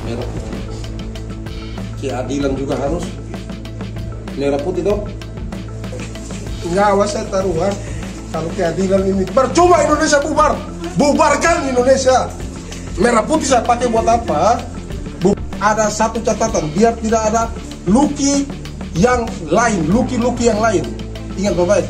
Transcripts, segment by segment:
merah putih. Keadilan juga harus merah putih dong. Nyawa saya taruhan. Kalau keadilan ini percuma Indonesia bubar. Bubarkan Indonesia. Merah putih saya pakai buat apa? Ada satu catatan, biar tidak ada luki yang lain, luki-luki yang lain. Ingat baik-baik.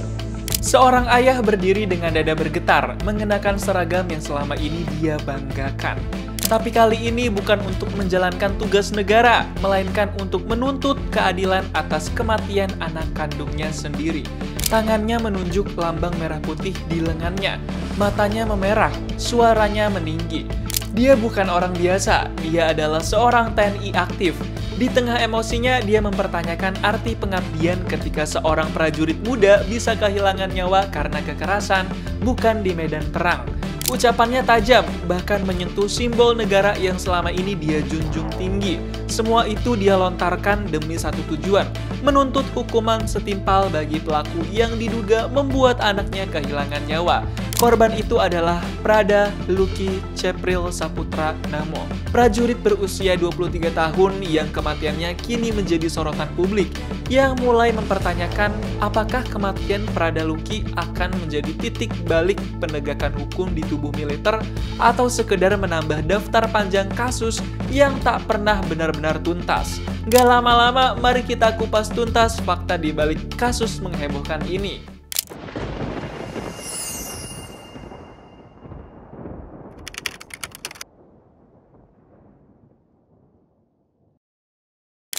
Seorang ayah berdiri dengan dada bergetar, mengenakan seragam yang selama ini dia banggakan. Tapi kali ini bukan untuk menjalankan tugas negara, melainkan untuk menuntut keadilan atas kematian anak kandungnya sendiri. Tangannya menunjuk lambang merah putih di lengannya, matanya memerah, suaranya meninggi. Dia bukan orang biasa, dia adalah seorang TNI aktif. Di tengah emosinya, dia mempertanyakan arti pengabdian ketika seorang prajurit muda bisa kehilangan nyawa karena kekerasan, bukan di medan perang. Ucapannya tajam, bahkan menyentuh simbol negara yang selama ini dia junjung tinggi. Semua itu dia lontarkan demi satu tujuan, menuntut hukuman setimpal bagi pelaku yang diduga membuat anaknya kehilangan nyawa. Korban itu adalah Prada Lucky Cepril Saputra Namo, prajurit berusia 23 tahun yang kematiannya kini menjadi sorotan publik, yang mulai mempertanyakan apakah kematian Prada Lucky akan menjadi titik balik penegakan hukum di tubuh militer atau sekedar menambah daftar panjang kasus yang tak pernah benar-benar tuntas. Gak lama-lama, mari kita kupas tuntas fakta di balik kasus menghebohkan ini.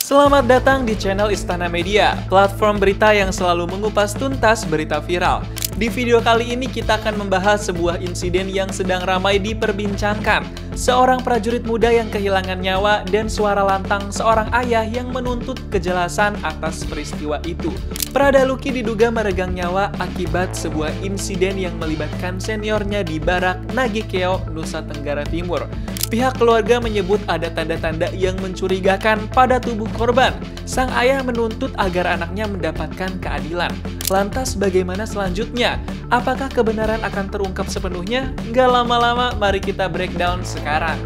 Selamat datang di channel Istana Media, platform berita yang selalu mengupas tuntas berita viral. Di video kali ini kita akan membahas sebuah insiden yang sedang ramai diperbincangkan. Seorang prajurit muda yang kehilangan nyawa dan suara lantang seorang ayah yang menuntut kejelasan atas peristiwa itu. Prada Lucky diduga meregang nyawa akibat sebuah insiden yang melibatkan seniornya di Barak Nagekeo, Nusa Tenggara Timur. Pihak keluarga menyebut ada tanda-tanda yang mencurigakan pada tubuh korban. Sang ayah menuntut agar anaknya mendapatkan keadilan. Lantas bagaimana selanjutnya? Apakah kebenaran akan terungkap sepenuhnya? Nggak lama-lama, mari kita breakdown sekarang.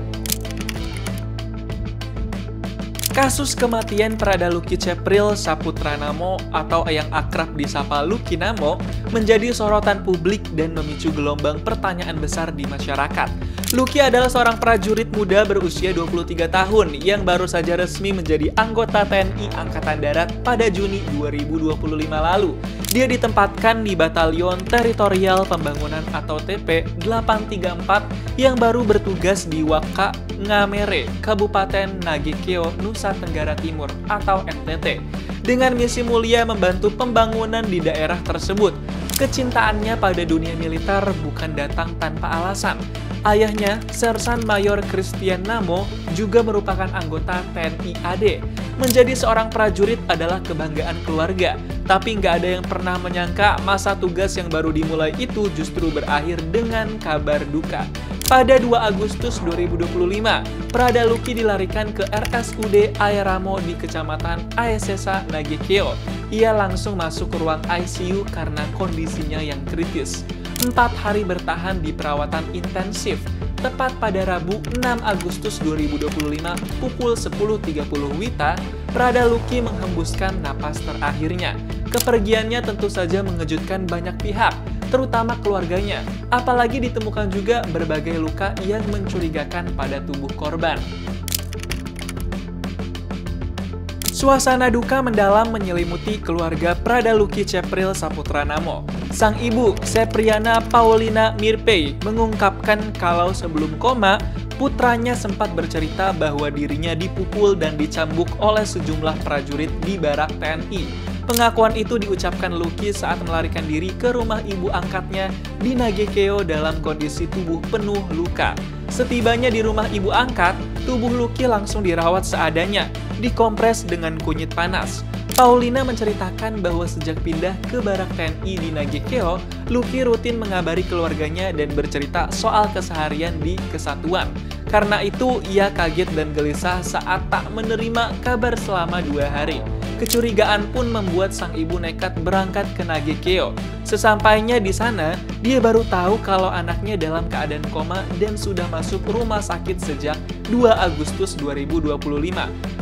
Kasus kematian Prada Lucky Cepril Saputra Namo atau yang akrab disapa Lucky Namo menjadi sorotan publik dan memicu gelombang pertanyaan besar di masyarakat. Lucky adalah seorang prajurit muda berusia 23 tahun yang baru saja resmi menjadi anggota TNI Angkatan Darat pada Juni 2025 lalu. Dia ditempatkan di Batalion Teritorial Pembangunan atau TP 834 yang baru bertugas di Waka Ngamere, Kabupaten Nagekeo, Nusa Tenggara Timur atau NTT. Dengan misi mulia membantu pembangunan di daerah tersebut. Kecintaannya pada dunia militer bukan datang tanpa alasan. Ayahnya, Sersan Mayor Christian Namo, juga merupakan anggota TNI AD. Menjadi seorang prajurit adalah kebanggaan keluarga, tapi nggak ada yang pernah menyangka masa tugas yang baru dimulai itu justru berakhir dengan kabar duka. Pada 2 Agustus 2025, Prada Lucky dilarikan ke RSUD Aeramo di Kecamatan Aesesa, Nagekeo. Ia langsung masuk ke ruang ICU karena kondisinya yang kritis. 4 hari bertahan di perawatan intensif. Tepat pada Rabu 6 Agustus 2025 pukul 10.30 WITA, Prada Lucky menghembuskan napas terakhirnya. Kepergiannya tentu saja mengejutkan banyak pihak, terutama keluarganya. Apalagi ditemukan juga berbagai luka yang mencurigakan pada tubuh korban. Suasana duka mendalam menyelimuti keluarga Prada Lucky Cepril Saputra Namo. Sang ibu, Sepriana Paulina Mirpei, mengungkapkan kalau sebelum koma, putranya sempat bercerita bahwa dirinya dipukul dan dicambuk oleh sejumlah prajurit di Barak TNI. Pengakuan itu diucapkan Lucky saat melarikan diri ke rumah ibu angkatnya di Nagekeo dalam kondisi tubuh penuh luka. Setibanya di rumah ibu angkat, tubuh Lucky langsung dirawat seadanya, dikompres dengan kunyit panas. Paulina menceritakan bahwa sejak pindah ke Barak TNI di Nagekeo, Lucky rutin mengabari keluarganya dan bercerita soal keseharian di kesatuan. Karena itu, ia kaget dan gelisah saat tak menerima kabar selama 2 hari. Kecurigaan pun membuat sang ibu nekat berangkat ke Nagekeo. Sesampainya di sana, dia baru tahu kalau anaknya dalam keadaan koma dan sudah masuk rumah sakit sejak 2 Agustus 2025.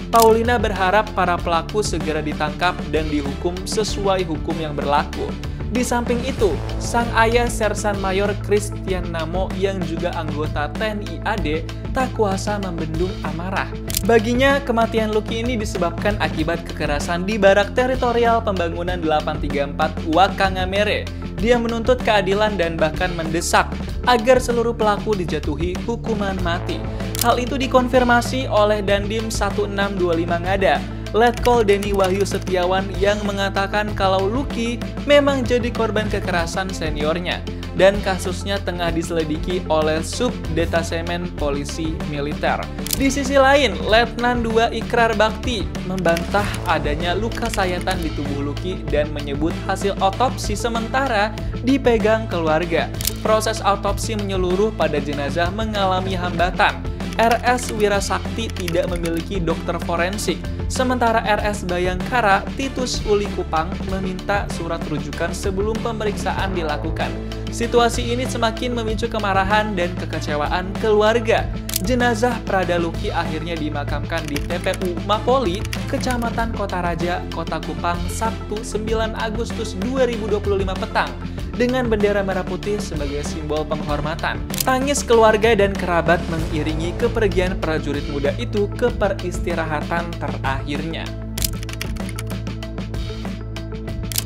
Paulina berharap para pelaku segera ditangkap dan dihukum sesuai hukum yang berlaku. Di samping itu, sang ayah Sersan Mayor Christian Namo yang juga anggota TNI AD tak kuasa membendung amarah. Baginya, kematian Lucky ini disebabkan akibat kekerasan di Barak Teritorial Pembangunan 834 Wakangamere. Dia menuntut keadilan dan bahkan mendesak agar seluruh pelaku dijatuhi hukuman mati. Hal itu dikonfirmasi oleh Dandim 1625 Ngada, Letkol Denny Wahyu Setiawan yang mengatakan kalau Lucky memang jadi korban kekerasan seniornya dan kasusnya tengah diselidiki oleh Subdetasemen Polisi Militer. Di sisi lain, Letnan 2 Ikrar Bakti membantah adanya luka sayatan di tubuh Lucky dan menyebut hasil otopsi sementara dipegang keluarga. Proses autopsi menyeluruh pada jenazah mengalami hambatan. RS Wirasakti tidak memiliki dokter forensik, sementara RS Bayangkara Titus Uli Kupang meminta surat rujukan sebelum pemeriksaan dilakukan. Situasi ini semakin memicu kemarahan dan kekecewaan keluarga. Jenazah Prada Lucky akhirnya dimakamkan di TPU Mapoli, Kecamatan Kota Raja, Kota Kupang, Sabtu 9 Agustus 2025 petang, dengan bendera merah putih sebagai simbol penghormatan. Tangis keluarga dan kerabat mengiringi kepergian prajurit muda itu ke peristirahatan terakhirnya.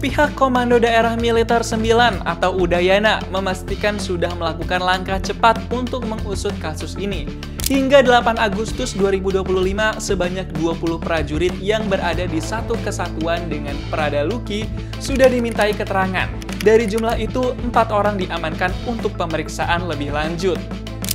Pihak Komando Daerah Militer 9 atau Udayana memastikan sudah melakukan langkah cepat untuk mengusut kasus ini. Hingga 8 Agustus 2025, sebanyak 20 prajurit yang berada di satu kesatuan dengan Prada Lucky sudah dimintai keterangan. Dari jumlah itu, 4 orang diamankan untuk pemeriksaan lebih lanjut.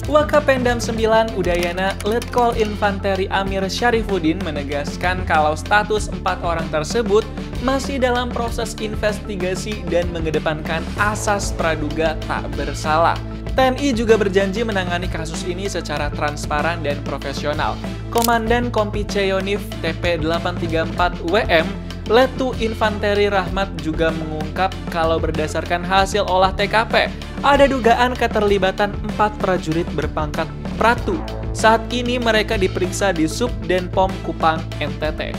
Wakapendam 9 Udayana Letkol Infanteri Amir Syarifuddin menegaskan kalau status 4 orang tersebut masih dalam proses investigasi dan mengedepankan asas praduga tak bersalah. TNI juga berjanji menangani kasus ini secara transparan dan profesional. Komandan Kompi Ceyonif TP 834 WM Letu Infanteri Rahmat juga mengungkap kalau berdasarkan hasil olah TKP, ada dugaan keterlibatan 4 prajurit berpangkat Pratu. Saat ini mereka diperiksa di Subdenpom Kupang, NTT.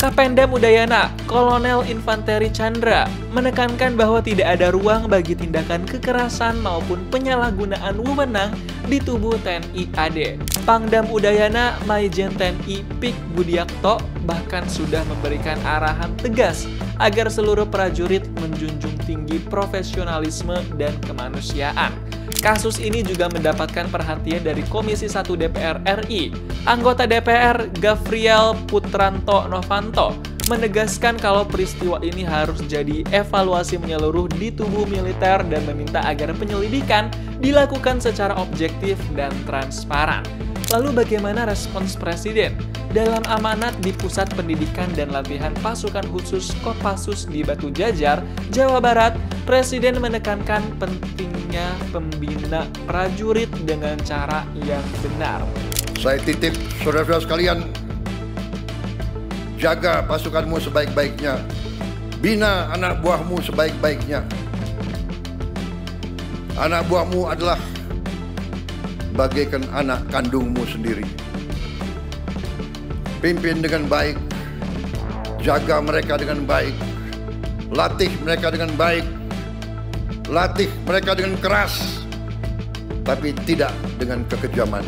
Kapendam Udayana, Kolonel Infanteri Chandra, menekankan bahwa tidak ada ruang bagi tindakan kekerasan maupun penyalahgunaan wewenang di tubuh TNI AD. Pangdam Udayana, Maijen TNI Pik Budiakto, bahkan sudah memberikan arahan tegas agar seluruh prajurit menjunjung tinggi profesionalisme dan kemanusiaan. Kasus ini juga mendapatkan perhatian dari Komisi 1 DPR RI. Anggota DPR Gafriel Putranto Novanto menegaskan kalau peristiwa ini harus jadi evaluasi menyeluruh di tubuh militer dan meminta agar penyelidikan dilakukan secara objektif dan transparan. Lalu bagaimana respons Presiden? Dalam amanat di Pusat Pendidikan dan Latihan Pasukan Khusus Kopassus di Batu Jajar, Jawa Barat, Presiden menekankan pentingnya pembina prajurit dengan cara yang benar. Saya titip saudara-saudara sekalian, jaga pasukanmu sebaik-baiknya, bina anak buahmu sebaik-baiknya. Anak buahmu adalah bagaikan anak kandungmu sendiri. Pimpin dengan baik, jaga mereka dengan baik, latih mereka dengan baik, latih mereka dengan keras, tapi tidak dengan kekejaman.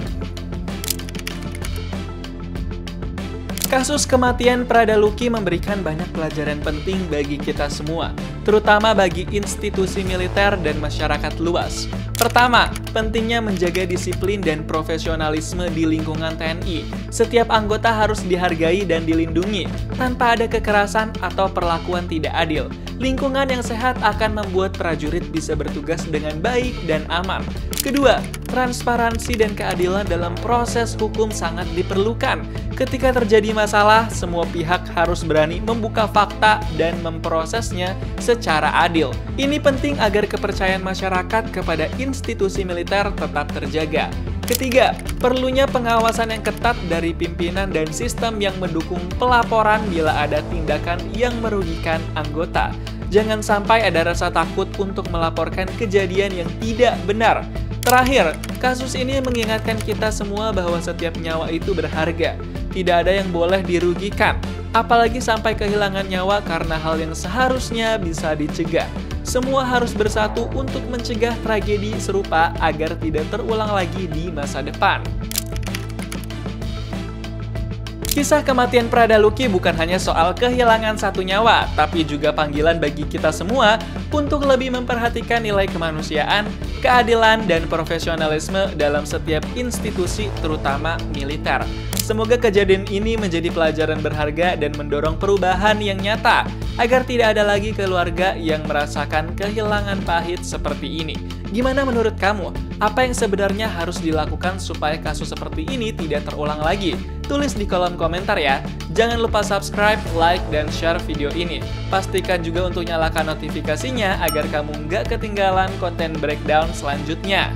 Kasus kematian Prada Lucky memberikan banyak pelajaran penting bagi kita semua, terutama bagi institusi militer dan masyarakat luas. Pertama, pentingnya menjaga disiplin dan profesionalisme di lingkungan TNI. Setiap anggota harus dihargai dan dilindungi, tanpa ada kekerasan atau perlakuan tidak adil. Lingkungan yang sehat akan membuat prajurit bisa bertugas dengan baik dan aman. Kedua, transparansi dan keadilan dalam proses hukum sangat diperlukan. Ketika terjadi masalah, semua pihak harus berani membuka fakta dan memprosesnya secara adil. Ini penting agar kepercayaan masyarakat kepada institusi militer tetap terjaga. Ketiga, perlunya pengawasan yang ketat dari pimpinan dan sistem yang mendukung pelaporan bila ada tindakan yang merugikan anggota. Jangan sampai ada rasa takut untuk melaporkan kejadian yang tidak benar. Terakhir, kasus ini mengingatkan kita semua bahwa setiap nyawa itu berharga. Tidak ada yang boleh dirugikan, apalagi sampai kehilangan nyawa karena hal yang seharusnya bisa dicegah. Semua harus bersatu untuk mencegah tragedi serupa agar tidak terulang lagi di masa depan. Kisah kematian Prada Lucky bukan hanya soal kehilangan satu nyawa, tapi juga panggilan bagi kita semua untuk lebih memperhatikan nilai kemanusiaan, keadilan, dan profesionalisme dalam setiap institusi, terutama militer. Semoga kejadian ini menjadi pelajaran berharga dan mendorong perubahan yang nyata, agar tidak ada lagi keluarga yang merasakan kehilangan pahit seperti ini. Gimana menurut kamu? Apa yang sebenarnya harus dilakukan supaya kasus seperti ini tidak terulang lagi? Tulis di kolom komentar ya. Jangan lupa subscribe, like, dan share video ini. Pastikan juga untuk nyalakan notifikasinya agar kamu nggak ketinggalan konten breakdown selanjutnya.